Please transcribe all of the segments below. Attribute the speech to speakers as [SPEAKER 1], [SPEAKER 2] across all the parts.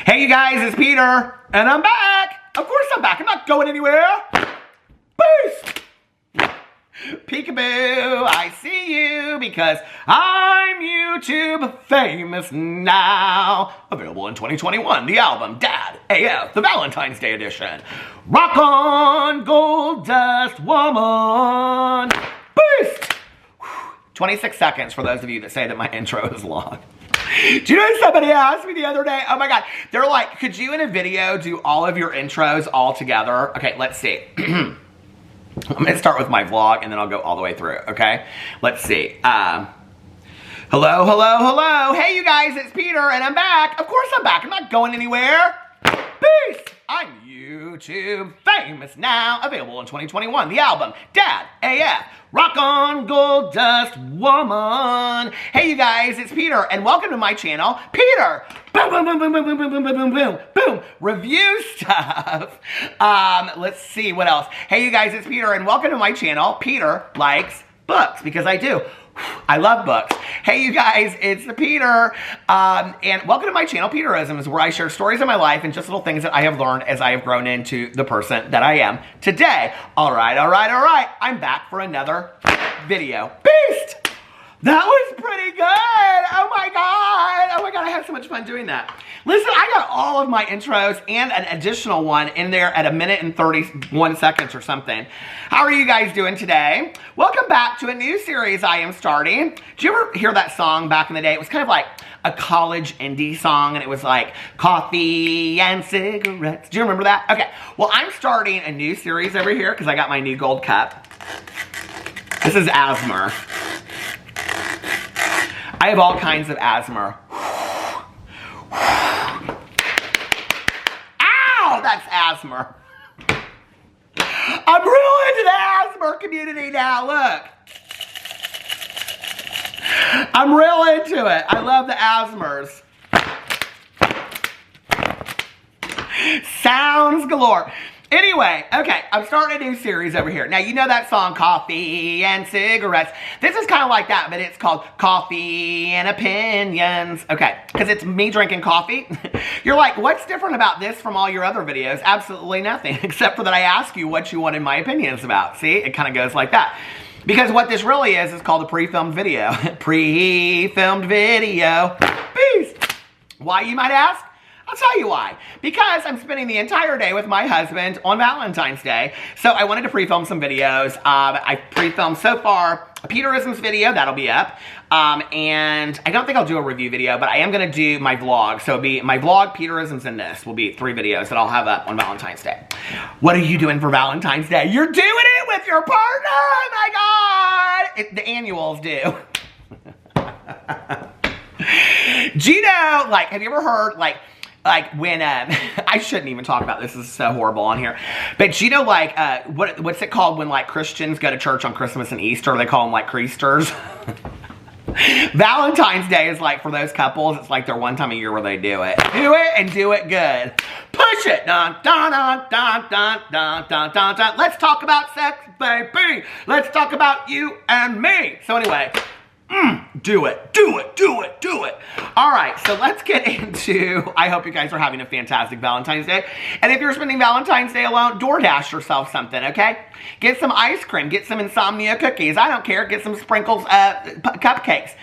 [SPEAKER 1] Hey you guys, it's Peter, and I'm back. Of course I'm back. I'm not going anywhere. Peace. Peekaboo, I see you because I'm YouTube famous now. Available in 2021, the album Dad AF, the Valentine's Day edition. Rock on, gold dust woman. Peace. 26 seconds for those of you that say that my intro is long. Do you know somebody asked me the other day? Oh my God. They're like, could you in a video do all of your intros all together? Okay, let's see. I'm going to start with my vlog and then I'll go all the way through, okay? Let's see. Hello, hello, hello. Hey you guys, it's Peter and I'm back. Of course I'm back. I'm not going anywhere. Peace. I'm YouTube famous now. Available in 2021. The album Dad AF. Rock on, gold dust woman. Hey you guys, it's Peter and welcome to my channel, Peter. Boom, boom, boom, boom, boom, boom, boom, boom, boom, boom, boom. Review stuff. Let's see what else. Hey you guys, it's Peter and welcome to my channel, Peter Likes Books, because I do. I love books. Hey you guys, it's the Peter, and welcome to my channel, Peterisms, where I share stories of my life and just little things that I have learned as I have grown into the person that I am today. All right, I'm back for another video. Beast! That was pretty good. Oh my God, I had so much fun doing that. Listen, I got all of my intros and an additional one in there at 1 minute and 31 seconds or something. How are you guys doing today? Welcome back to a new series I am starting. Did you ever hear that song back in the day? It was kind of like a college indie song, and it was like coffee and cigarettes. Do you remember that? Okay, well, I'm starting a new series over here because I got my new gold cup. This is asthma. I have all kinds of asthma. Ow, that's asthma. I'm real into the asthma community now, look. I'm real into it. I love the asthmers. Sounds galore. Anyway, okay, I'm starting a new series over here. Now, you know that song, Coffee and Cigarettes. This is kind of like that, but it's called Coffee and Opinions. Okay, because it's me drinking coffee. You're like, what's different about this from all your other videos? Absolutely nothing, except for that I ask you what you wanted my opinions about. See, it kind of goes like that. Because what this really is called a pre-filmed video. Pre-filmed video. Peace. Why, you might ask? I'll tell you why. Because I'm spending the entire day with my husband on Valentine's Day. So I wanted to pre-film some videos. I pre-filmed so far a Peterisms video. That'll be up. And I don't think I'll do a review video, but I am going to do my vlog. So it'll be my vlog, Peterisms, and this will be 3 videos that I'll have up on Valentine's Day. What are you doing for Valentine's Day? You're doing it with your partner! Oh my God! The annuals do. Do you know, like, have you ever heard, like when, I shouldn't even talk about this, this is so horrible on here, but you know, like, what's it called when, like, Christians go to church on Christmas and Easter? They call them, like, Creasters. Valentine's Day is, like, for those couples, it's like their one time a year where they do it. Do it and do it good. Push it. Dun, dun, dun, dun, dun, dun, dun, dun, dun. Let's talk about sex, baby. Let's talk about you and me. So anyway, do it, do it, do it, do it. All right, so let's get into, I hope you guys are having a fantastic Valentine's Day. And if you're spending Valentine's Day alone, DoorDash yourself something, okay? Get some ice cream, get some insomnia cookies. I don't care, get some sprinkles, cupcakes.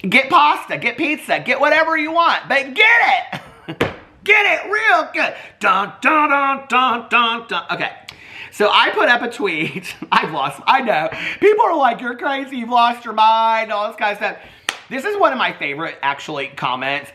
[SPEAKER 1] Get pasta, get pizza, get whatever you want, but get it. Get it real good. Dun, dun, dun, dun, dun, dun. Okay. So I put up a tweet. I know. People are like, you're crazy, you've lost your mind, all this kind of stuff. This is one of my favorite, comments.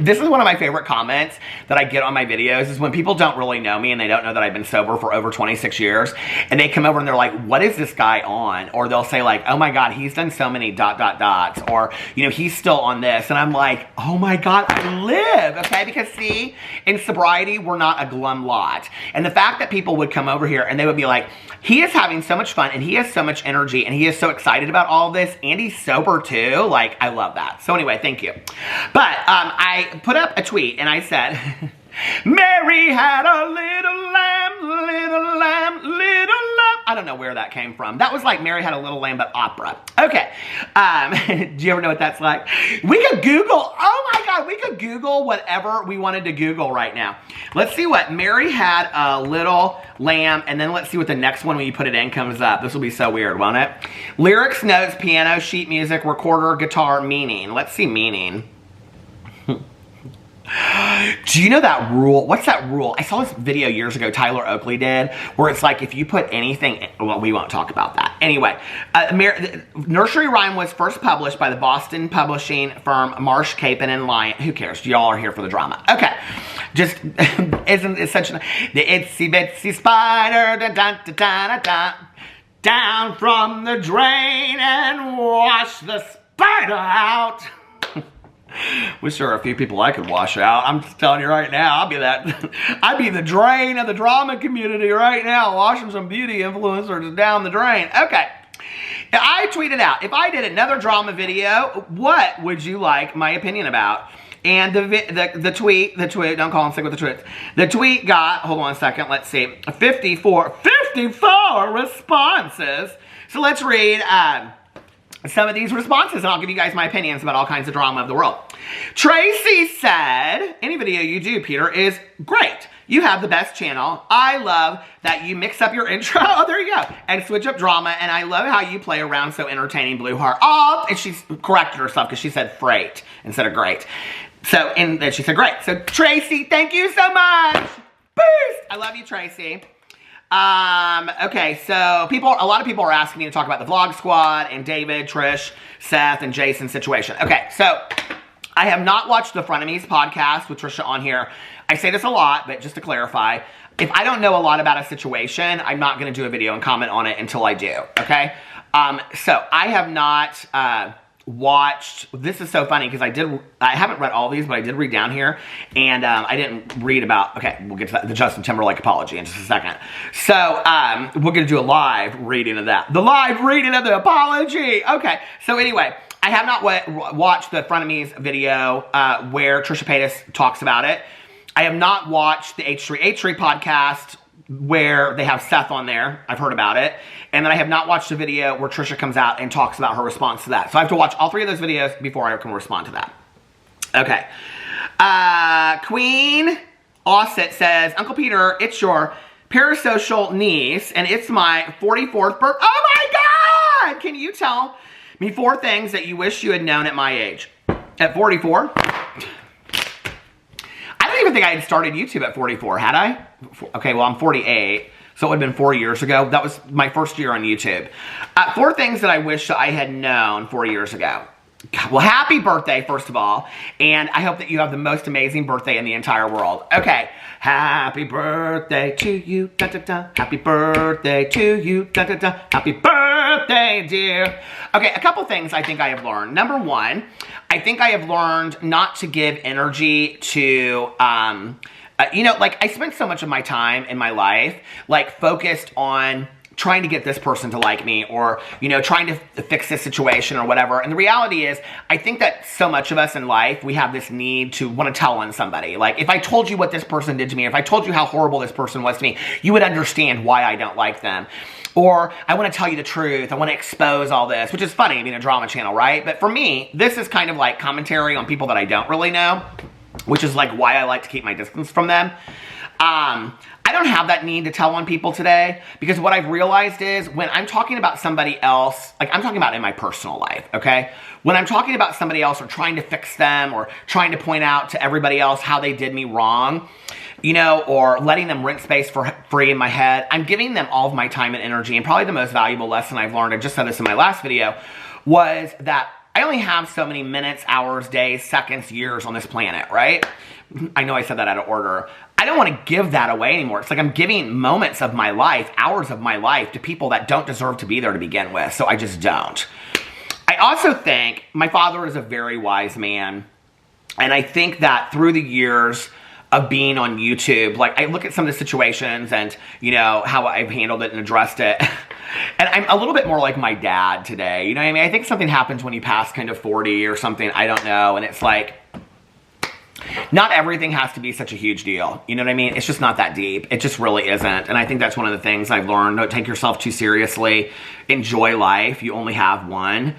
[SPEAKER 1] This is one of my favorite comments that I get on my videos is when people don't really know me and they don't know that I've been sober for over 26 years and they come over and they're like, what is this guy on? Or they'll say like, oh my God, he's done so many ... or, you know, he's still on this. And I'm like, oh my God, I live, okay? Because see, in sobriety, we're not a glum lot. And the fact that people would come over here and they would be like, he is having so much fun and he has so much energy and he is so excited about all of this and he's sober too. Like, I love that. So anyway, thank you. But I put up a tweet and I said, Mary had a little lamb, little lamb, little lamb. I don't know where that came from. That was like Mary Had a Little Lamb but opera. Okay. Do you ever know what that's like? We could Google, oh my God, we could Google whatever we wanted to Google right now. Let's see what Mary Had a Little Lamb, and then let's see what the next one when you put it in comes up. This will be so weird, won't it? Lyrics, notes, piano, sheet music, recorder, guitar, meaning. Let's see meaning. Do you know that rule? What's that rule? I saw this video years ago Tyler Oakley did, where it's like if you put anything, well, we won't talk about that. Anyway, Nursery Rhyme was first published by the Boston publishing firm Marsh, Capon, and Lyon. Who cares? Y'all are here for the drama. Okay. Just, isn't it such the itsy bitsy spider, da, da, da, da, da, da, down from the drain and wash the spider out. Wish there were a few people I could wash out. I'm just telling you right now, I'd be the drain of the drama community right now, washing some beauty influencers down the drain. Okay. I tweeted out, if I did another drama video, what would you like my opinion about? And the tweet, don't call him sick with the tweets. The tweet got, hold on a second, let's see, 54 responses. So let's read some of these responses, and I'll give you guys my opinions about all kinds of drama of the world. Tracy said, any video you do, Peter, is great. You have the best channel. I love that you mix up your intro. Oh, there you go. And switch up drama. And I love how you play around so entertaining, Blue Heart. Oh, and she corrected herself because she said freight instead of great. So, and then she said great. So, Tracy, thank you so much. Boost. I love you, Tracy. Okay, so a lot of people are asking me to talk about the Vlog Squad and David, Trish, Seth, and Jason's situation. Okay, so I have not watched the Frenemies podcast with Trisha on here. I say this a lot, but just to clarify, if I don't know a lot about a situation, I'm not going to do a video and comment on it until I do, okay? So I have not, watched, this is so funny because I haven't read all these, but I did read down here, and I didn't read about, okay, we'll get to that, the Justin Timberlake apology in just a second. So, we're going to do a live reading of that. The live reading of the apology! Okay, so anyway, I have not watched the Frenemies video where Trisha Paytas talks about it. I have not watched the H3 podcast where they have Seth on there. I've heard about it. And then I have not watched a video where Trisha comes out and talks about her response to that. So I have to watch all three of those videos before I can respond to that. Okay. Queen Ossett says, Uncle Peter, it's your parasocial niece, and it's my 44th birthday. Oh my God! Can you tell me 4 things that you wish you had known at my age? At 44? I don't even think I had started YouTube at 44, had I? Okay, well, I'm 48, so it would have been 4 years ago. That was my first year on YouTube. 4 things that I wish I had known 4 years ago. Well, happy birthday, first of all, and I hope that you have the most amazing birthday in the entire world. Okay, happy birthday to you, da da da. Happy birthday to you, da da da. Happy birthday, dear. Okay, a couple things I think I have learned. Number 1, I think I have learned not to give energy to, you know, like I spent so much of my time in my life, like focused on trying to get this person to like me, or, you know, trying to fix this situation or whatever. And the reality is, I think that so much of us in life, we have this need to want to tell on somebody. Like, if I told you what this person did to me, or if I told you how horrible this person was to me, you would understand why I don't like them. Or, I want to tell you the truth, I want to expose all this, which is funny, being a drama channel, right? But for me, this is kind of like commentary on people that I don't really know, which is like why I like to keep my distance from them. I don't have that need to tell on people today, because what I've realized is when I'm talking about somebody else, like I'm talking about in my personal life, okay? When I'm talking about somebody else or trying to fix them or trying to point out to everybody else how they did me wrong, you know, or letting them rent space for free in my head, I'm giving them all of my time and energy. And probably the most valuable lesson I've learned, I just said this in my last video, was that I only have so many minutes, hours, days, seconds, years on this planet, right? I know I said that out of order. I don't want to give that away anymore. It's like I'm giving moments of my life, hours of my life, to people that don't deserve to be there to begin with, so I just don't. I also think my father is a very wise man, and I think that through the years of being on YouTube, like I look at some of the situations and, you know, how I've handled it and addressed it, and I'm a little bit more like my dad today, you know what I mean? I think something happens when you pass kind of 40 or something, I don't know, and it's like, not everything has to be such a huge deal. You know what I mean? It's just not that deep. It just really isn't. And I think that's one of the things I've learned. Don't take yourself too seriously. Enjoy life. You only have one.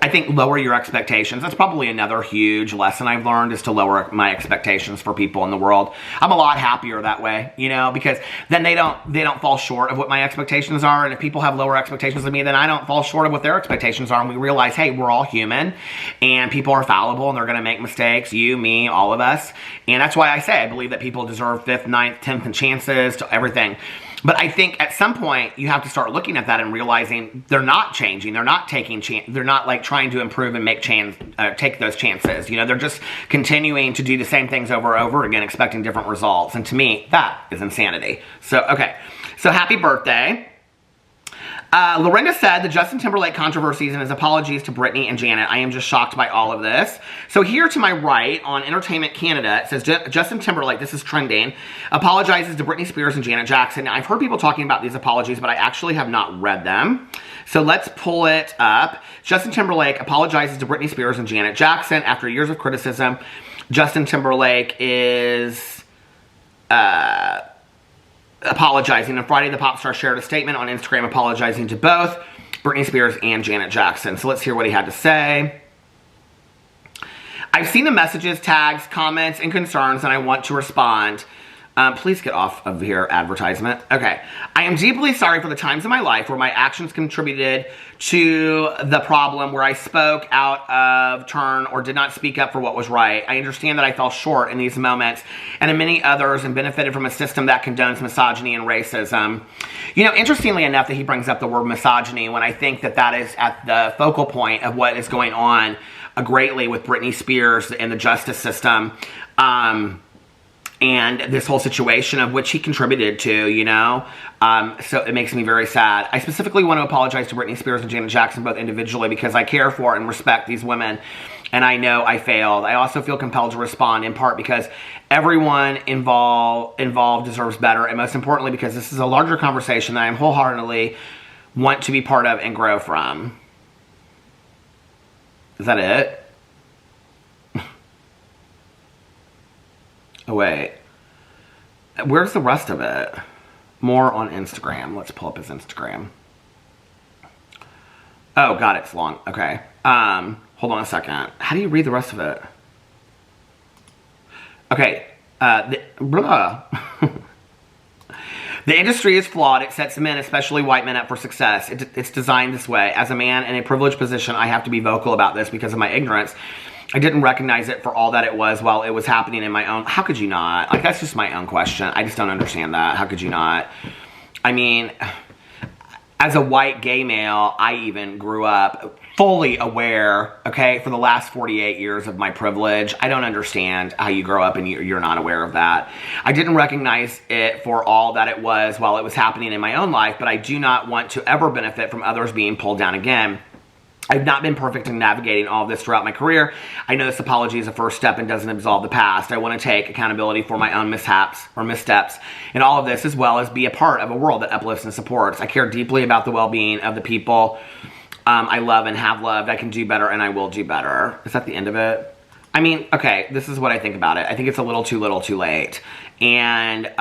[SPEAKER 1] I think lower your expectations. That's probably another huge lesson I've learned, is to lower my expectations for people in the world. I'm a lot happier that way, you know, because then they don't fall short of what my expectations are. And if people have lower expectations than me, then I don't fall short of what their expectations are. And we realize, hey, we're all human and people are fallible and they're going to make mistakes. You, me, all of us. And that's why I say I believe that people deserve 5th, 9th, 10th chances to everything. But I think at some point you have to start looking at that and realizing they're not changing. They're not taking they're not like trying to improve and take those chances. You know, they're just continuing to do the same things over and over again, expecting different results. And to me, that is insanity. So, okay. So happy birthday. Lorinda said the Justin Timberlake controversies and his apologies to Britney and Janet. I am just shocked by all of this. So here to my right on Entertainment Canada, it says Justin Timberlake, this is trending, apologizes to Britney Spears and Janet Jackson. Now, I've heard people talking about these apologies, but I actually have not read them. So let's pull it up. Justin Timberlake apologizes to Britney Spears and Janet Jackson after years of criticism. Justin Timberlake is apologizing. On Friday, the pop star shared a statement on Instagram apologizing to both Britney Spears and Janet Jackson. So let's hear what he had to say. I've seen the messages, tags, comments, and concerns, and I want to respond. Please get off of here, advertisement. Okay. I am deeply sorry for the times in my life where my actions contributed to the problem, where I spoke out of turn or did not speak up for what was right. I understand that I fell short in these moments and in many others and benefited from a system that condones misogyny and racism. You know, interestingly enough that he brings up the word misogyny when I think that that is at the focal point of what is going on greatly with Britney Spears and the justice system. And this whole situation of which he contributed to, you know. So it makes me very sad. I specifically want to apologize to Britney Spears and Janet Jackson both individually because I care for and respect these women. And I know I failed. I also feel compelled to respond in part because everyone involved deserves better. And most importantly, because this is a larger conversation that I wholeheartedly want to be part of and grow from. Is that it? Oh, wait. Where's the rest of it? More on Instagram. Let's pull up his Instagram. Oh, God, it's long. Okay. Hold on a second. How do you read the rest of it? Okay. The industry is flawed. It sets men, especially white men, up for success. It's designed this way. As a man in a privileged position, I have to be vocal about this because of my ignorance. I didn't recognize it for all that it was while it was happening in my own... How could you not? Like, that's just my own question. I just don't understand that. How could you not? I mean, as a white gay male, I even grew up fully aware, okay, for the last 48 years of my privilege. I don't understand how you grow up and you're not aware of that. I didn't recognize it for all that it was while it was happening in my own life, but I do not want to ever benefit from others being pulled down again. I've not been perfect in navigating all of this throughout my career. I know this apology is a first step and doesn't absolve the past. I want to take accountability for my own mishaps or missteps in all of this, as well as be a part of a world that uplifts and supports. I care deeply about the well-being of the people I love and have loved. I can do better and I will do better. Is that the end of it? I mean, okay, this is what I think about it. I think it's a little too late. And,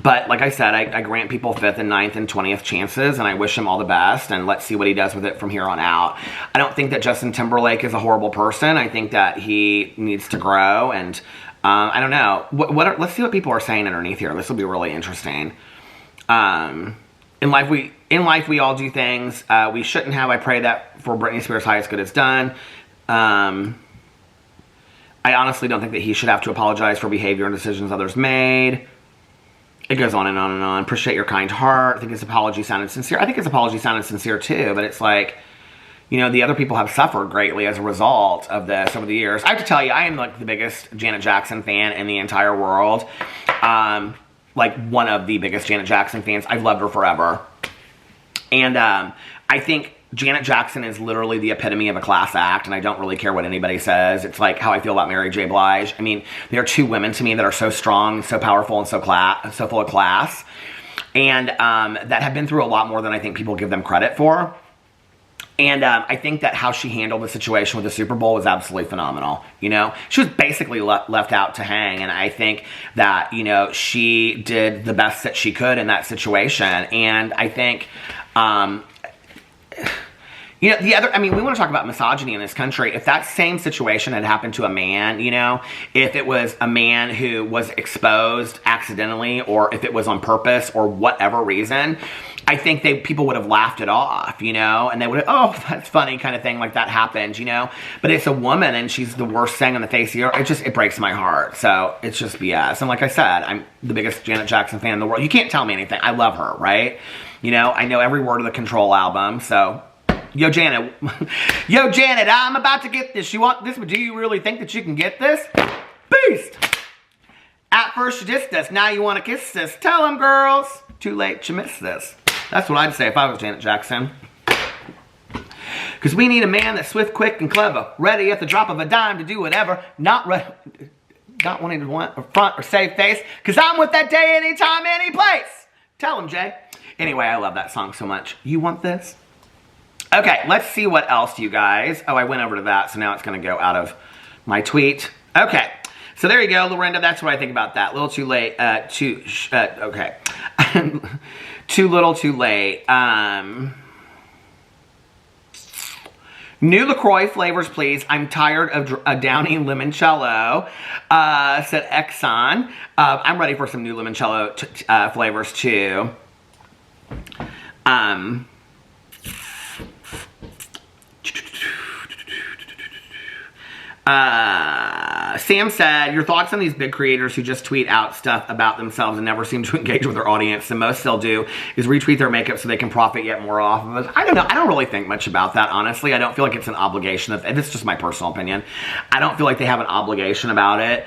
[SPEAKER 1] but like I said, I grant people 5th and 9th and 20th chances, and I wish him all the best, and let's see what he does with it from here on out. I don't think that Justin Timberlake is a horrible person. I think that he needs to grow, and I don't know. Let's see what people are saying underneath here. This will be really interesting. In life, we all do things we shouldn't have. I pray that for Britney Spears' highest good is done. I honestly don't think that he should have to apologize for behavior and decisions others made. It goes on and on and on. Appreciate your kind heart. I think his apology sounded sincere. I think his apology sounded sincere too, but it's like, you know, the other people have suffered greatly as a result of this over the years. I have to tell you, I am like the biggest Janet Jackson fan in the entire world. Like one of the biggest Janet Jackson fans. I've loved her forever. And I think Janet Jackson is literally the epitome of a class act, and I don't really care what anybody says. It's like how I feel about Mary J. Blige. I mean, there are two women to me that are so strong, so powerful, and so full of class, and that have been through a lot more than I think people give them credit for. And I think that how she handled the situation with the Super Bowl was absolutely phenomenal. You know, she was basically left out to hang. And I think that, you know, she did the best that she could in that situation. And I think, you know, we want to talk about misogyny in this country. If that same situation had happened to a man, you know, if it was a man who was exposed accidentally or if it was on purpose or whatever reason, I think people would have laughed it off, you know, and they would have, oh, that's funny kind of thing, like that happened, you know. But it's a woman and she's the worst thing on the face of the earth. It breaks my heart. So it's just BS. And like I said, I'm the biggest Janet Jackson fan in the world. You can't tell me anything. I love her, right? You know, I know every word of the Control album, so... Yo, Janet, I'm about to get this. You want this, but do you really think that you can get this? Beast! At first you dissed us, now you want to kiss this. Tell them, girls. Too late, you missed this. That's what I'd say if I was Janet Jackson. Because we need a man that's swift, quick, and clever. Ready at the drop of a dime to do whatever. Not wanting to want or front or save face. Because I'm with that day, anytime, any place. Tell him, Jay. Anyway, I love that song so much. You want this? Okay, let's see what else, you guys. Oh, I went over to that, so now it's going to go out of my tweet. Okay, so there you go, Lorinda. That's what I think about that. A little too late. Okay. Too little, too late. New LaCroix flavors, please. I'm tired of downing limoncello, said Exxon. I'm ready for some new limoncello flavors, too. Sam said, your thoughts on these big creators who just tweet out stuff about themselves and never seem to engage with their audience. The most they'll do is retweet their makeup so they can profit yet more off of it. I don't know. I don't really think much about that, honestly. I don't feel like it's an obligation. This is just my personal opinion. I don't feel like they have an obligation about it.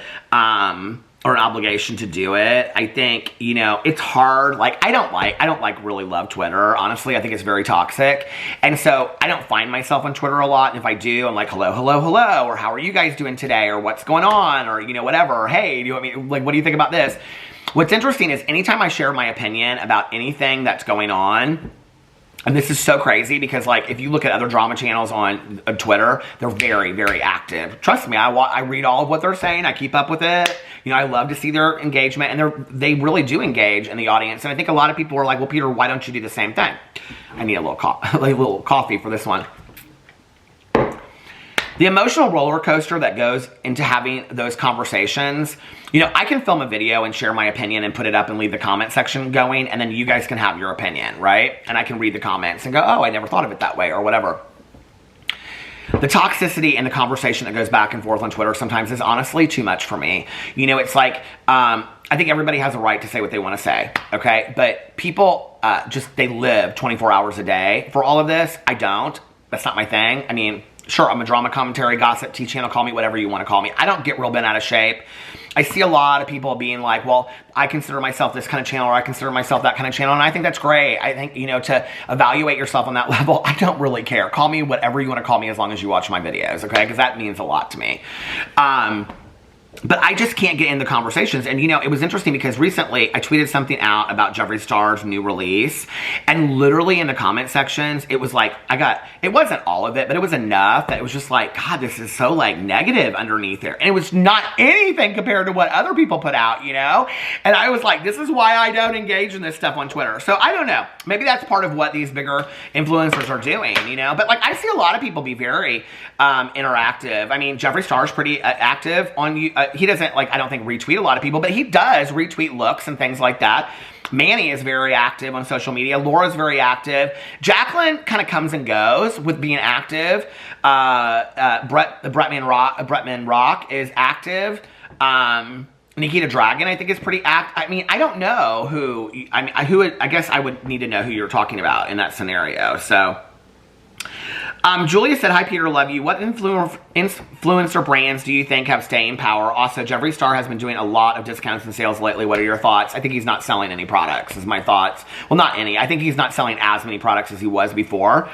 [SPEAKER 1] Or an obligation to do it. I think, you know, it's hard. Like, I don't really love Twitter. Honestly, I think it's very toxic. And so I don't find myself on Twitter a lot. And if I do, I'm like, hello, hello, hello. Or how are you guys doing today? Or what's going on? Or, you know, whatever. Or, hey, do you want me, like, what do you think about this? What's interesting is anytime I share my opinion about anything that's going on, and this is so crazy because, like, if you look at other drama channels on Twitter, they're very, very active. Trust me, I read all of what they're saying. I keep up with it. You know, I love to see their engagement, and they really do engage in the audience. And I think a lot of people are like, well, Peter, why don't you do the same thing? I need a little coffee for this one. The emotional roller coaster that goes into having those conversations, you know, I can film a video and share my opinion and put it up and leave the comment section going, and then you guys can have your opinion, right? And I can read the comments and go, oh, I never thought of it that way, or whatever. The toxicity and the conversation that goes back and forth on Twitter sometimes is honestly too much for me. You know, it's like, I think everybody has a right to say what they want to say, okay? But people they live 24 hours a day for all of this. I don't. That's not my thing. I mean, sure, I'm a drama commentary, gossip, T-channel, call me whatever you want to call me. I don't get real bent out of shape. I see a lot of people being like, well, I consider myself this kind of channel or I consider myself that kind of channel. And I think that's great. I think, you know, to evaluate yourself on that level, I don't really care. Call me whatever you want to call me as long as you watch my videos, okay? Because that means a lot to me. But I just can't get in the conversations. And, you know, it was interesting because recently I tweeted something out about Jeffree Star's new release. And literally in the comment sections, it was like, it wasn't all of it, but it was enough that it was just like, God, this is so, like, negative underneath there. And it was not anything compared to what other people put out, you know? And I was like, this is why I don't engage in this stuff on Twitter. So I don't know. Maybe that's part of what these bigger influencers are doing, you know? But, like, I see a lot of people be very interactive. I mean, Jeffree Star's pretty active on he doesn't, like, I don't think retweet a lot of people, but he does retweet looks and things like that. Manny is very active on social media. Laura's very active. Jacqueline kind of comes and goes with being active. Bretman Rock is active. Nikita Dragon, I think, is pretty I mean, I don't know who. I guess I would need to know who you're talking about in that scenario. So. Julia said, hi, Peter, love you. What influencer brands do you think have staying power? Also, Jeffree Star has been doing a lot of discounts and sales lately. What are your thoughts? I think he's not selling any products, is my thoughts. Well, not any. I think he's not selling as many products as he was before.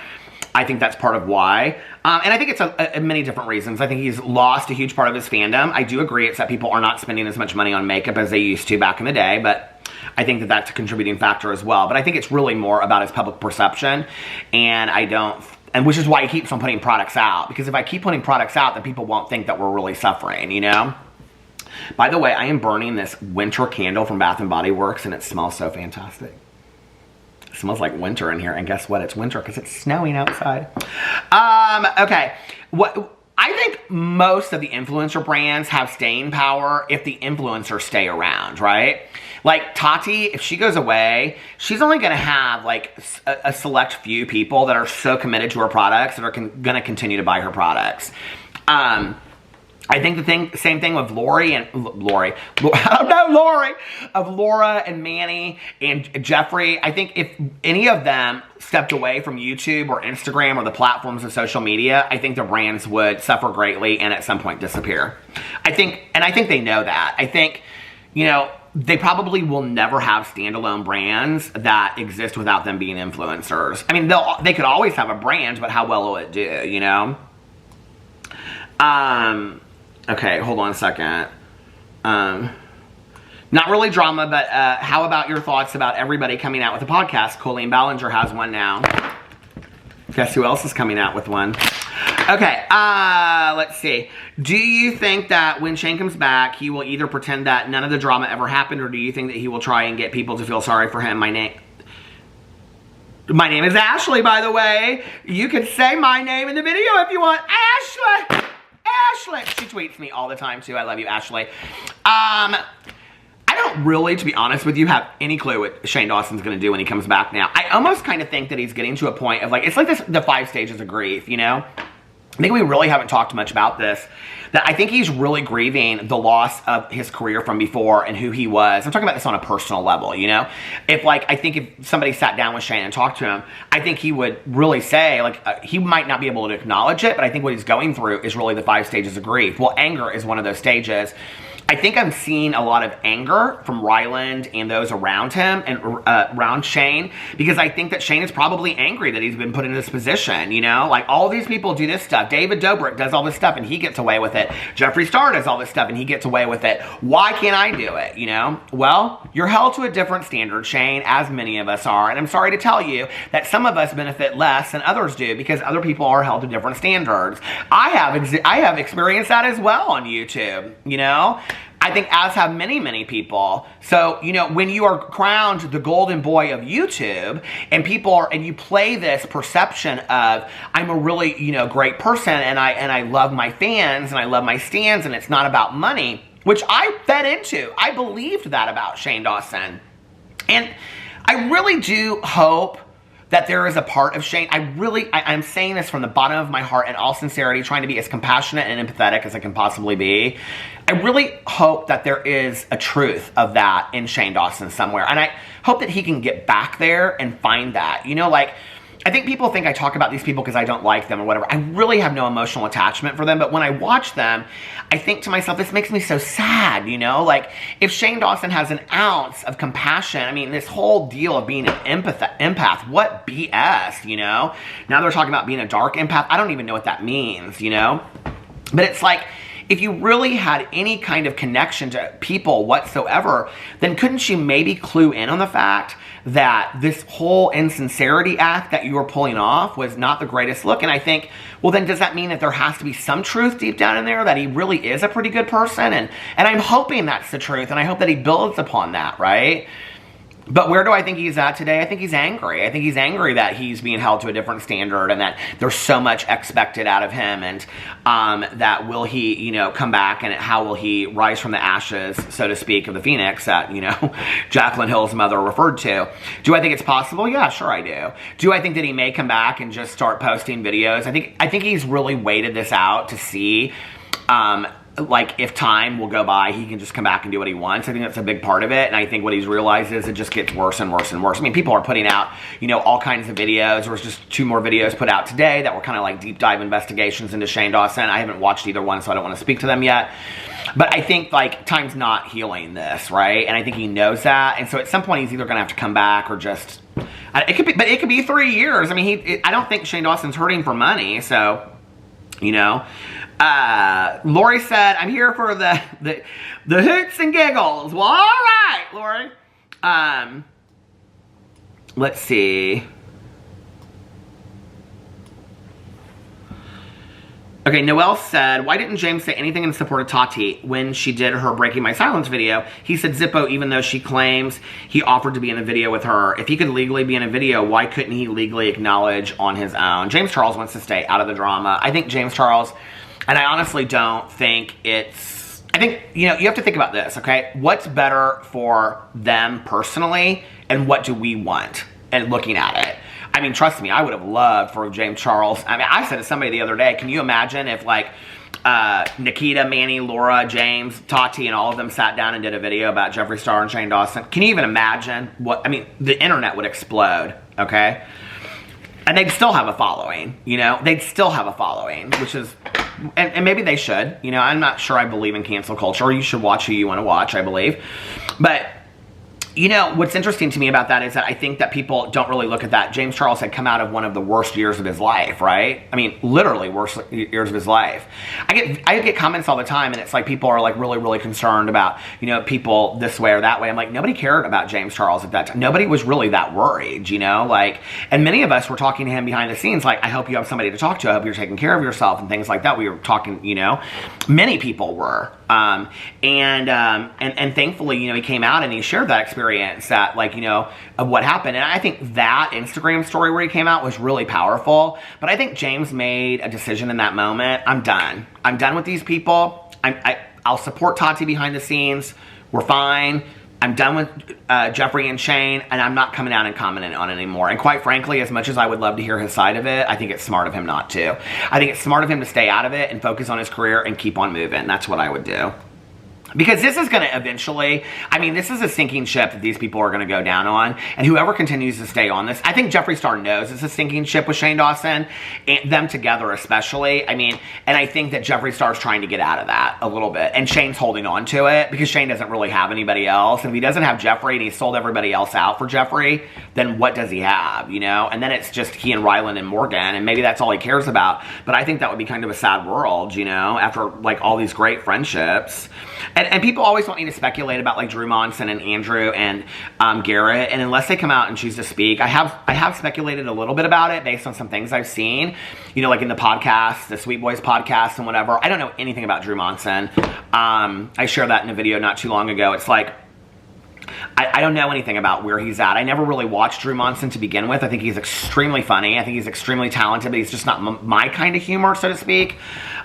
[SPEAKER 1] I think that's part of why. And I think it's many different reasons. I think he's lost a huge part of his fandom. I do agree it's that people are not spending as much money on makeup as they used to back in the day, but I think that that's a contributing factor as well. But I think it's really more about his public perception, and I don't And which is why he keeps on putting products out. Because if I keep putting products out, then people won't think that we're really suffering, you know? By the way, I am burning this winter candle from Bath & Body Works, and it smells so fantastic. It smells like winter in here, and guess what? It's winter because it's snowing outside. Okay. I think most of the influencer brands have staying power if the influencers stay around, right? Like Tati, if she goes away, she's only going to have like a select few people that are so committed to her products that are going to continue to buy her products. I think same thing with Lori, I don't know, Lori, of Laura and Manny and Jeffrey. I think if any of them stepped away from YouTube or Instagram or the platforms of social media, I think their brands would suffer greatly and at some point disappear. I think they know that. I think, you know, they probably will never have standalone brands that exist without them being influencers. I mean, they could always have a brand, but how well will it do, you know? Okay, hold on a second. Not really drama, but how about your thoughts about everybody coming out with a podcast? Colleen Ballinger has one now. Guess who else is coming out with one? Okay, let's see. Do you think that when Shane comes back, he will either pretend that none of the drama ever happened, or do you think that he will try and get people to feel sorry for him? My name is Ashley, by the way. You can say my name in the video if you want. Ashley! Ashley! She tweets me all the time, too. I love you, Ashley. I don't really, to be honest with you, have any clue what Shane Dawson's going to do when he comes back now. I almost kind of think that he's getting to a point of, like, it's like the 5 stages of grief, you know? I think we really haven't talked much about this. That I think he's really grieving the loss of his career from before and who he was. I'm talking about this on a personal level, you know? I think if somebody sat down with Shane and talked to him, I think he would really say, like, he might not be able to acknowledge it, but I think what he's going through is really the 5 stages of grief. Well, anger is one of those stages. I think I'm seeing a lot of anger from Ryland and those around him and around Shane, because I think that Shane is probably angry that he's been put in this position, you know? Like, all these people do this stuff. David Dobrik does all this stuff and he gets away with it. Jeffree Star does all this stuff and he gets away with it. Why can't I do it, you know? Well, you're held to a different standard, Shane, as many of us are. And I'm sorry to tell you that some of us benefit less than others do because other people are held to different standards. I have experienced that as well on YouTube, you know? I think as have many, many people. So, you know, when you are crowned the golden boy of YouTube and and you play this perception of, I'm a really, you know, great person and I love my fans and I love my stans and it's not about money, which I fed into. I believed that about Shane Dawson. And I really do hope that there is a part of Shane, I'm saying this from the bottom of my heart in all sincerity, trying to be as compassionate and empathetic as I can possibly be. I really hope that there is a truth of that in Shane Dawson somewhere. And I hope that he can get back there and find that. You know, like, I think people think I talk about these people because I don't like them or whatever. I really have no emotional attachment for them. But when I watch them, I think to myself, this makes me so sad, you know? Like, if Shane Dawson has an ounce of compassion, I mean, this whole deal of being an empath, what BS, you know? Now they're talking about being a dark empath. I don't even know what that means, you know? But it's like, if you really had any kind of connection to people whatsoever, then couldn't you maybe clue in on the fact that this whole insincerity act that you were pulling off was not the greatest look? And I think, well, then does that mean that there has to be some truth deep down in there that he really is a pretty good person? And I'm hoping that's the truth, and I hope that he builds upon that, right? But where do I think he's at today? I think he's angry. I think he's angry that he's being held to a different standard and that there's so much expected out of him, and that will he, you know, come back, and how will he rise from the ashes, so to speak, of the phoenix that, you know, Jaclyn Hill's mother referred to. Do I think it's possible? Yeah, sure I do. Do I think that he may come back and just start posting videos? I think he's really waited this out to see, like, if time will go by, he can just come back and do what he wants. I think that's a big part of it. And I think what he's realized is it just gets worse and worse and worse. I mean, people are putting out, you know, all kinds of videos. There was just 2 more videos put out today that were kind of like deep dive investigations into Shane Dawson. I haven't watched either one, so I don't want to speak to them yet. But I think, like, time's not healing this, right? And I think he knows that. And so at some point, he's either going to have to come back or just, it could be 3 years. I mean, I don't think Shane Dawson's hurting for money. So, you know, Lori said, I'm here for the hoots and giggles. Well, all right, Lori. Let's see. Okay, Noelle said, why didn't James say anything in support of Tati when she did her Breaking My Silence video? He said Zippo, even though she claims he offered to be in a video with her. If he could legally be in a video, why couldn't he legally acknowledge on his own? James Charles wants to stay out of the drama. I think James Charles, and I honestly don't think it's, I think, you know, you have to think about this, okay? What's better for them personally, and what do we want? And looking at it. I mean, trust me, I would have loved for James Charles. I mean, I said to somebody the other day, can you imagine if, like, Nikita, Manny, Laura, James, Tati, and all of them sat down and did a video about Jeffree Star and Shane Dawson? Can you even imagine what, I mean, the internet would explode, okay? And they'd still have a following, you know? They'd still have a following, which is, and maybe they should, you know? I'm not sure I believe in cancel culture. You should watch who you want to watch, I believe. But, you know, what's interesting to me about that is that I think that people don't really look at that. James Charles had come out of one of the worst years of his life, right? I mean, literally worst years of his life. I get comments all the time, and it's like people are like really, really concerned about, you know, people this way or that way. I'm like, nobody cared about James Charles at that time. Nobody was really that worried, you know? Like, and many of us were talking to him behind the scenes, like, I hope you have somebody to talk to. I hope you're taking care of yourself and things like that. We were talking, you know, many people were. And thankfully, you know, he came out and he shared that experience that, like, you know, of what happened. And I think that Instagram story where he came out was really powerful. But I think James made a decision in that moment. I'm done. I'm done with these people. I'll support Tati behind the scenes. We're fine. I'm done with Jeffree and Shane, and I'm not coming out and commenting on it anymore. And quite frankly, as much as I would love to hear his side of it, I think it's smart of him not to. I think it's smart of him to stay out of it and focus on his career and keep on moving. That's what I would do. Because this is going to eventually, I mean, this is a sinking ship that these people are going to go down on. And whoever continues to stay on this, I think Jeffree Star knows it's a sinking ship with Shane Dawson, and them together especially. I mean, and I think that Jeffree Star's trying to get out of that a little bit. And Shane's holding on to it because Shane doesn't really have anybody else. And if he doesn't have Jeffree and he sold everybody else out for Jeffree, then what does he have, you know? And then it's just he and Ryland and Morgan, and maybe that's all he cares about. But I think that would be kind of a sad world, you know, after, like, all these great friendships. And people always want me to speculate about, like, Drew Monson and Andrew and Garrett, and unless they come out and choose to speak, I have speculated a little bit about it based on some things I've seen, you know, like in the podcast, the Sweet Boys podcast and whatever. I don't know anything about Drew Monson. I shared that in a video not too long ago. It's like, I don't know anything about where he's at. I never really watched Drew Monson to begin with. I think he's extremely funny. I think he's extremely talented, but he's just not my kind of humor, so to speak.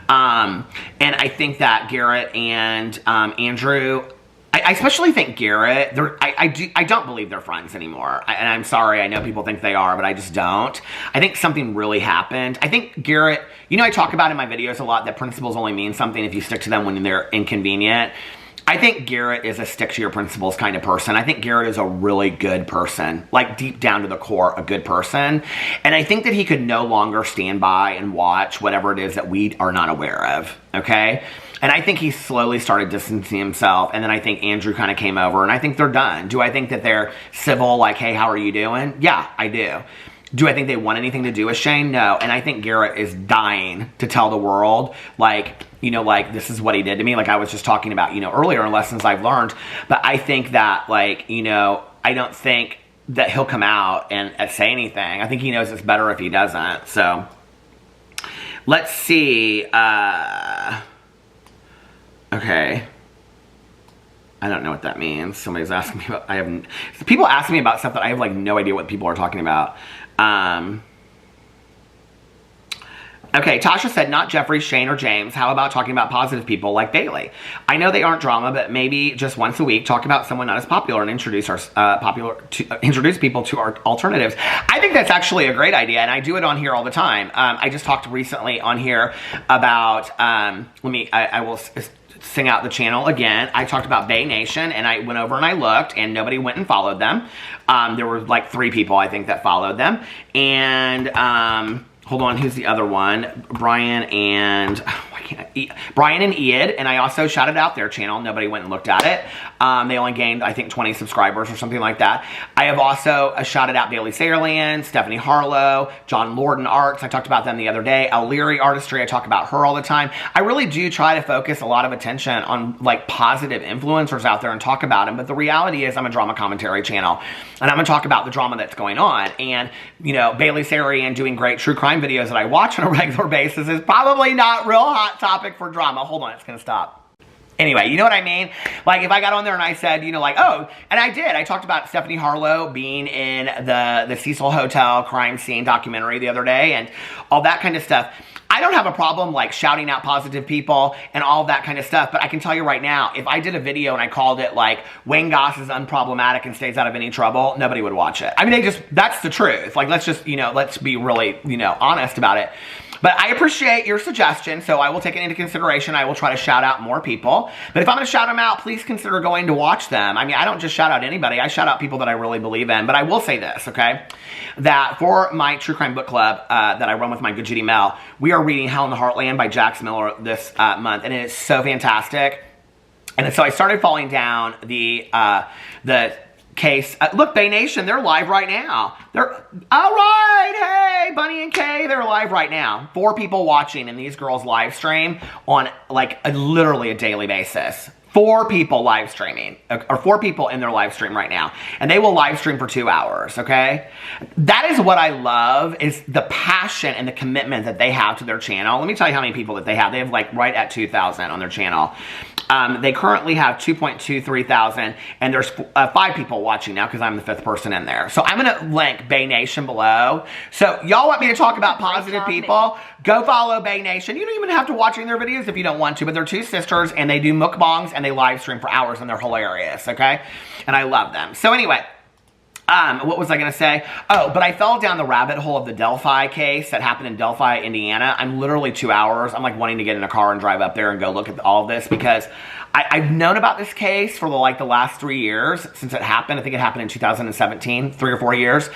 [SPEAKER 1] And I think that Garrett and Andrew, I especially think Garrett, I don't believe they're friends anymore. And I'm sorry, I know people think they are, but I just don't. I think something really happened. I think Garrett, you know, I talk about in my videos a lot that principles only mean something if you stick to them when they're inconvenient. I think Garrett is a stick to your principles kind of person. I think Garrett is a really good person, like deep down to the core, a good person. And I think that he could no longer stand by and watch whatever it is that we are not aware of, okay? And I think he slowly started distancing himself, and then I think Andrew kind of came over, and I think they're done. Do I think that they're civil, like, hey, how are you doing? Yeah, I do. Do I think they want anything to do with Shane? No. And I think Garrett is dying to tell the world, like, you know, like, this is what he did to me. Like I was just talking about, you know, earlier in lessons I've learned. But I think that, like, you know, I don't think that he'll come out and say anything. I think he knows it's better if he doesn't. So, let's see. Okay. I don't know what that means. Somebody's asking me about, people ask me about stuff that I have, like, no idea what people are talking about. Okay, Tasha said, not Jeffree, Shane, or James. How about talking about positive people like Bailey? I know they aren't drama, but maybe just once a week, talk about someone not as popular and introduce introduce people to our alternatives. I think that's actually a great idea, and I do it on here all the time. I just talked recently on here about, I will sing out the channel again. I talked about Bay Nation, and I went over and I looked, and nobody went and followed them. There were like 3 people, I think, that followed them. And hold on, who's the other one? Brian and Brian and Iad, and I also shouted out their channel. Nobody went and looked at it. They only gained, I think, 20 subscribers or something like that. I have also shouted out Bailey Sayerland, Stephanie Harlow, John Lorden Arts. I talked about them the other day. El Leary Artistry. I talk about her all the time. I really do try to focus a lot of attention on like positive influencers out there and talk about them. But the reality is I'm a drama commentary channel, and I'm going to talk about the drama that's going on. And, you know, Bailey Sayerland doing great true crime videos that I watch on a regular basis is probably not real hot topic for drama. Hold on, it's going to stop. Anyway, you know what I mean? Like, if I got on there and I said, you know, like, oh, and I did. I talked about Stephanie Harlow being in the Cecil Hotel crime scene documentary the other day and all that kind of stuff. I don't have a problem, like, shouting out positive people and all that kind of stuff, but I can tell you right now, if I did a video and I called it, like, Wayne Goss is unproblematic and stays out of any trouble, nobody would watch it. I mean, that's the truth. Like, let's just, you know, let's be really, you know, honest about it. But I appreciate your suggestion, so I will take it into consideration. I will try to shout out more people. But if I'm going to shout them out, please consider going to watch them. I mean, I don't just shout out anybody. I shout out people that I really believe in. But I will say this, okay? That for my True Crime Book Club that I run with my good Judy Mel, we are reading Hell in the Heartland by Jax Miller this month. And it is so fantastic. And so I started falling down the case. Look, Bay Nation, they're live right now. They're all right. Hey, Bunny and Kay, they're live right now. 4 people watching in these girls live stream on like literally a daily basis. 4 people live streaming, or 4 people in their live stream right now. And they will live stream for 2 hours, okay? That is what I love, is the passion and the commitment that they have to their channel. Let me tell you how many people that they have. They have like right at 2,000 on their channel. They currently have 2.23 thousand, and there's 5 people watching now because I'm the 5th person in there. So I'm going to link Bay Nation below. So y'all want me to talk about positive people? Go follow Bay Nation. You don't even have to watch any of their videos if you don't want to, but they're 2 sisters, and they do mukbangs, and they live stream for hours, and they're hilarious, okay? And I love them. So anyway, what was I going to say? Oh, but I fell down the rabbit hole of the Delphi case that happened in Delphi, Indiana. I'm literally 2 hours. I'm like wanting to get in a car and drive up there and go look at all of this because I've known about this case for the last 3 years since it happened. I think it happened in 2017, 3 or 4 years.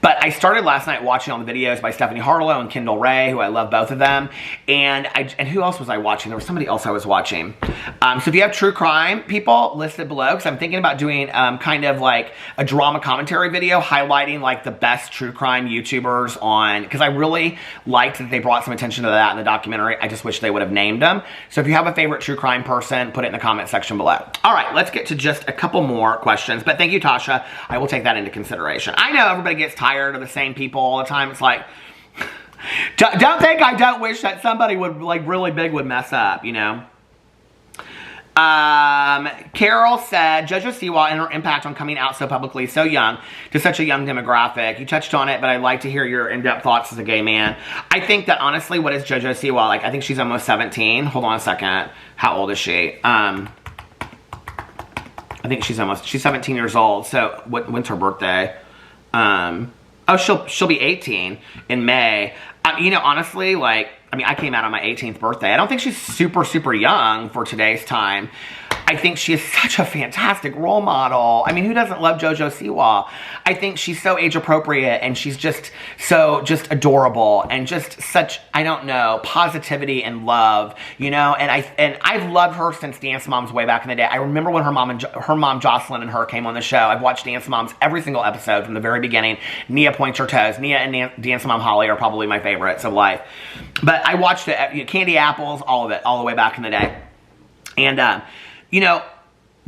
[SPEAKER 1] But I started last night watching all the videos by Stephanie Harlow and Kendall Ray, who I love both of them. And who else was I watching? There was somebody else I was watching. So if you have true crime people listed below, because I'm thinking about doing kind of like a drama commentary video highlighting like the best true crime YouTubers on, because I really liked that they brought some attention to that in the documentary. I just wish they would have named them. So if you have a favorite true crime person, put it in the comment section below. All right, let's get to just a couple more questions. But thank you, Tasha. I will take that into consideration. I know everybody gets tired of the same people all the time. It's like, don't think I don't wish that somebody would like really big would mess up, you know. Carol said, Jojo Siwa and her impact on coming out so publicly, so young, to such a young demographic. You touched on it, but I'd like to hear your in-depth thoughts as a gay man. I think that honestly, what is Jojo Siwa? Like, I think she's almost 17. Hold on a second. How old is she? I think she's 17 years old. So when's her birthday? Oh, she'll be 18 in May. You know, honestly, like, I mean, I came out on my 18th birthday. I don't think she's super, super young for today's time. I think she is such a fantastic role model. I mean, who doesn't love Jojo Siwa? I think she's so age appropriate, and she's just so adorable, and just such, I don't know, positivity and love, you know. And I've loved her since Dance Moms way back in the day. I remember when her mom Jocelyn and her came on the show. I've watched Dance Moms every single episode from the very beginning. Nia points her toes. Nia and Dance Mom Holly are probably my favorites of life. But I watched it, you know, Candy Apples, all of it, all the way back in the day. And you know,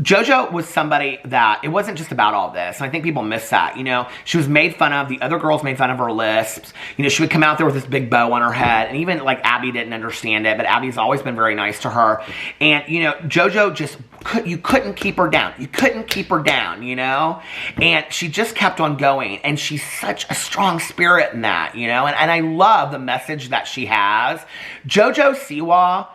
[SPEAKER 1] Jojo was somebody that, it wasn't just about all this, and I think people miss that, you know. She was made fun of, the other girls made fun of her lisps, you know, she would come out there with this big bow on her head, and even, like, Abby didn't understand it, but Abby's always been very nice to her, and, you know, Jojo just, you couldn't keep her down, you know, and she just kept on going, and she's such a strong spirit in that, you know, and I love the message that she has. Jojo Siwa,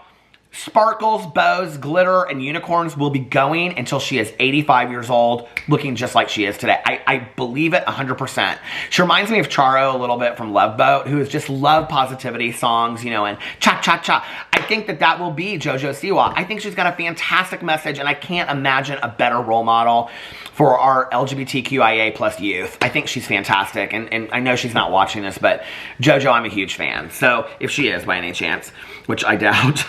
[SPEAKER 1] sparkles, bows, glitter, and unicorns will be going until she is 85 years old, looking just like she is today. I believe it 100%. She reminds me of Charo a little bit from Love Boat, who has just loved positivity songs, you know, and cha-cha-cha. I think that will be Jojo Siwa. I think she's got a fantastic message, and I can't imagine a better role model for our LGBTQIA plus youth. I think she's fantastic, and I know she's not watching this, but Jojo, I'm a huge fan. So if she is by any chance, which I doubt,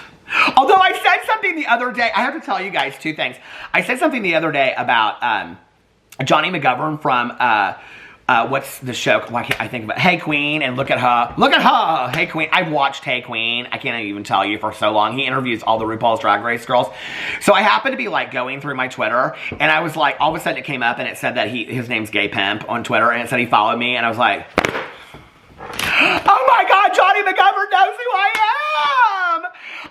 [SPEAKER 1] Although I said something the other day, I have to tell you guys two things. I said something the other day about Johnny McGovern from what's the show? Why can't I think of it? Hey Queen, and look at her. Look at her! Hey Queen. I've watched Hey Queen. I can't even tell you for so long. He interviews all the RuPaul's Drag Race girls. So I happened to be like going through my Twitter, and I was like, all of a sudden it came up and it said that his name's Gay Pimp on Twitter, and it said he followed me, and I was like, oh my God, Johnny McGovern knows who I am!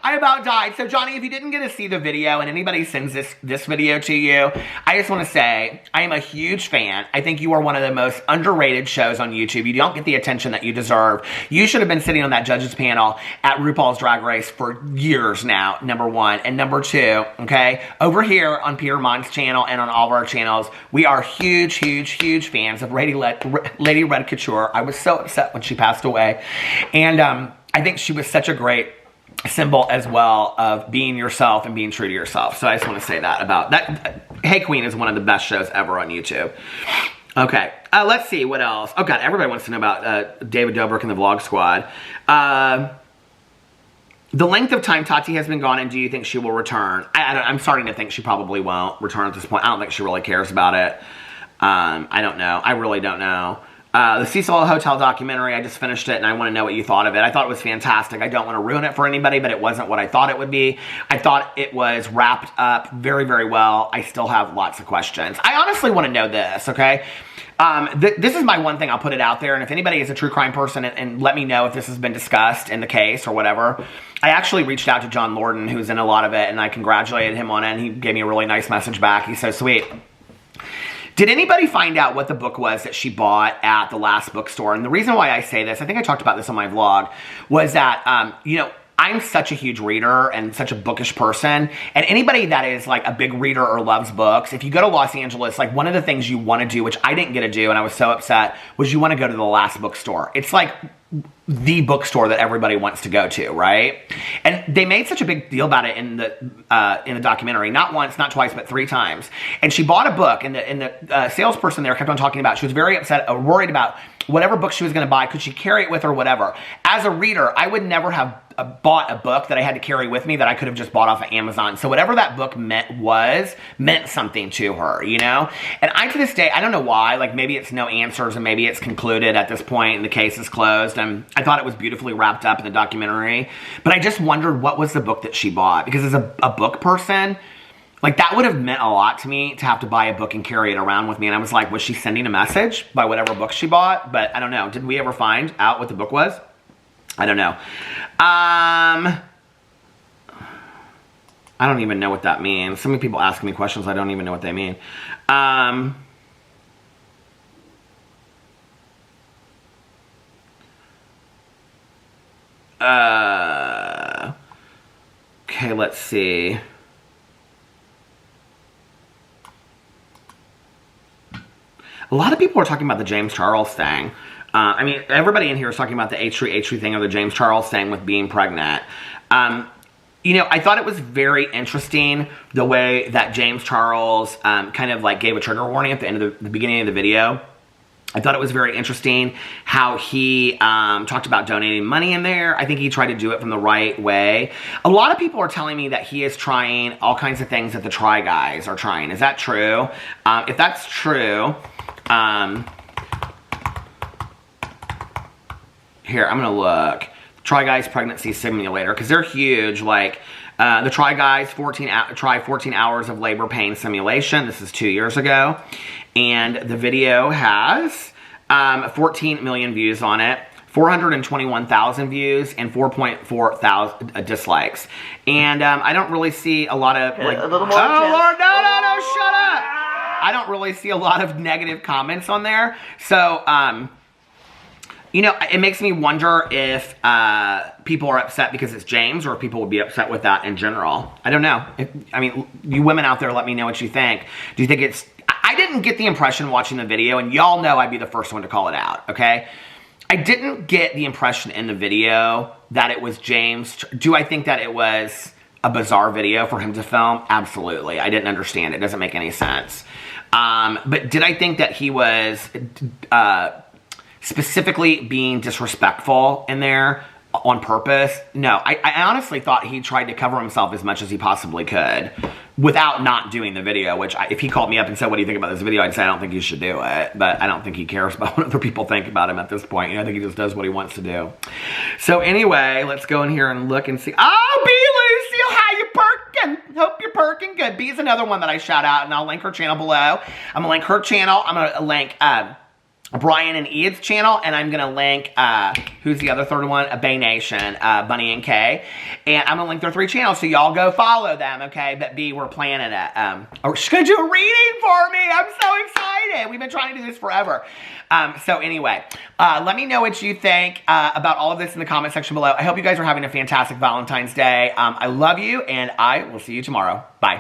[SPEAKER 1] I about died. So Johnny, if you didn't get to see the video and anybody sends this video to you, I just want to say, I am a huge fan. I think you are one of the most underrated shows on YouTube. You don't get the attention that you deserve. You should have been sitting on that judges panel at RuPaul's Drag Race for years now, number one. And number two, okay, over here on Peter Monn's channel and on all of our channels, we are huge, huge, huge fans of Lady Red Couture. I was so upset when she passed away. And I think she was such a great symbol as well of being yourself and being true to yourself. So I just want to say that about that. Hey Queen is one of the best shows ever on YouTube. Okay, let's see what else. Oh God, everybody wants to know about David Dobrik and the Vlog Squad. The length of time Tati has been gone, and do you think she will return? I'm starting to think she probably won't return at this point. I don't think she really cares about it. I don't know. I really don't know. The Cecil Hotel documentary, I just finished it and I want to know what you thought of it. I thought it was fantastic. I don't want to ruin it for anybody, but it wasn't what I thought it would be. I thought it was wrapped up very, very well. I still have lots of questions. I honestly want to know this, okay? This is my one thing. I'll put it out there, and if anybody is a true crime person, and let me know if this has been discussed in the case or whatever. I actually reached out to John Lorden, who's in a lot of it, and I congratulated him on it, and he gave me a really nice message back. He's so sweet. Did anybody find out what the book was that she bought at the last bookstore? And the reason why I say this, I think I talked about this on my vlog, was that, you know, I'm such a huge reader and such a bookish person. And anybody that is like a big reader or loves books, if you go to Los Angeles, like one of the things you want to do, which I didn't get to do and I was so upset, was you want to go to the last bookstore. It's like the bookstore that everybody wants to go to, right? And they made such a big deal about it in the documentary, not once, not twice, but 3 times. And she bought a book, and the salesperson there kept on talking about, she was very upset, worried about whatever book she was going to buy, could she carry it with her, whatever. As a reader, I would never have bought a book that I had to carry with me that I could have just bought off of Amazon. So whatever that book meant something to her, you know? And I, to this day, I don't know why, like maybe it's no answers and maybe it's concluded at this point and the case is closed. And I thought it was beautifully wrapped up in the documentary, but I just wondered what was the book that she bought, because as a book person, like that would have meant a lot to me to have to buy a book and carry it around with me. And I was like, was she sending a message by whatever book she bought? But I don't know. Did we ever find out what the book was? I don't know. I don't even know what that means. So many people asking me questions, I don't even know what they mean. Okay, let's see. A lot of people are talking about the James Charles thing. I mean, everybody in here is talking about the H3 thing or the James Charles thing with being pregnant. You know, I thought it was very interesting the way that James Charles kind of like gave a trigger warning at the end of the beginning of the video. I thought it was very interesting how he talked about donating money in there. I think he tried to do it from the right way. A lot of people are telling me that he is trying all kinds of things that the Try Guys are trying. Is that true? If that's true, here, I'm going to look. Try Guys Pregnancy Simulator, because they're huge. Like, the Try Guys try 14 hours of labor pain simulation. This is 2 years ago. And the video has 14 million views on it, 421,000 views, and 4.4 thousand dislikes. And I don't really see a lot of, like,
[SPEAKER 2] a little more
[SPEAKER 1] oh, Lord, no, shut up! I don't really see a lot of negative comments on there. So, you know, it makes me wonder if people are upset because it's James, or if people would be upset with that in general. I don't know. I mean, you women out there, let me know what you think. Do you think it's... I didn't get the impression watching the video, and y'all know I'd be the first one to call it out, okay? I didn't get the impression in the video that it was James. Do I think that it was a bizarre video for him to film? Absolutely. I didn't understand. It doesn't make any sense. But did I think that he was... specifically being disrespectful in there? on purpose. No, I honestly thought he tried to cover himself as much as he possibly could without not doing the video, which if he called me up and said, what do you think about this video? I'd say, I don't think you should do it, but I don't think he cares about what other people think about him at this point. You know, I think he just does what he wants to do. So anyway, let's go in here and look and see. Oh, B. Lucille, how you perking? Hope you're perking good. B's another one that I shout out, and I'll link her channel below. I'm gonna link her channel. I'm gonna link Brian and Ed's channel, and I'm gonna link who's the other third one? Bay Nation, Bunny and Kay, and I'm gonna link their 3 channels, so y'all go follow them, okay? But B, we're planning it. She's gonna do a reading for me. I'm so excited. We've been trying to do this forever. So anyway, let me know what you think about all of this in the comment section below. I hope you guys are having a fantastic Valentine's Day. I love you, and I will see you tomorrow. Bye.